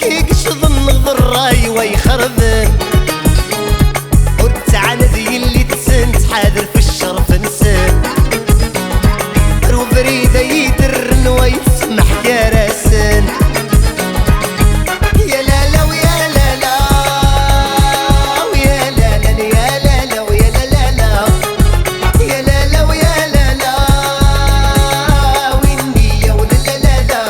كيقشض النغض الراي ويخربن ورتعنا ذي اللي تسنت حاذر في الشرف نسن روبريده يدرن ويتسمح كراسن يا لالا ويا لالا ويا لالا يا لالا ويا لالا يا لالا ويا لالا ويني يا ولا لالا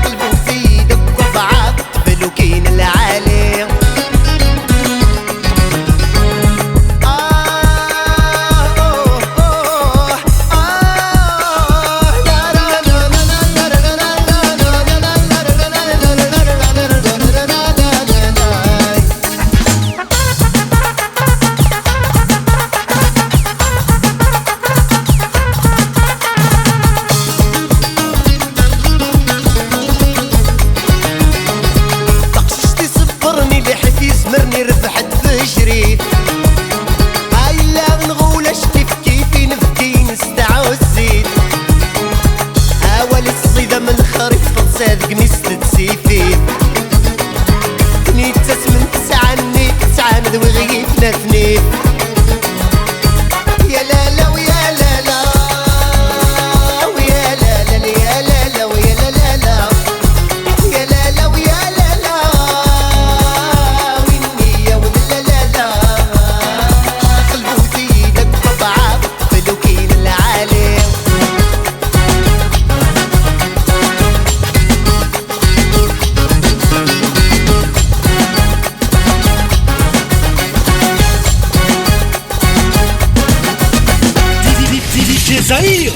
قلبه في دق ضعاف بلوكين العالي مرني ربحت بجري هاي لا نغولش كيف كيفي نفكي نستعو الزيت اول الصيدة من خريف صادق ميست تسيفي نيت تسمن تسعني تعاند وغيب نفنيف يا لالا ويا لالا ويا لالا يا لالا ويا لالا يا لالا ويا لالا ويني يا ولا لالا قلبه زيدك طبعا بلوكين العالي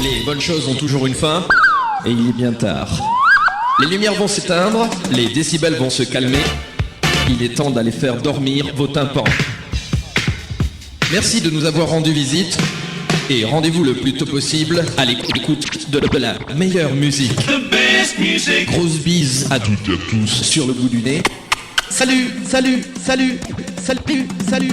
Les bonnes choses ont toujours une fin, et il est bien tard. Les lumières vont s'éteindre, les décibels vont se calmer. Il est temps d'aller faire dormir vos tympans. Merci de nous avoir rendu visite, et rendez-vous le plus tôt possible à l'écoute de la meilleure musique. Grosse bise à toutes et à tous sur le bout du nez. Salut, salut, salut, salut, salut.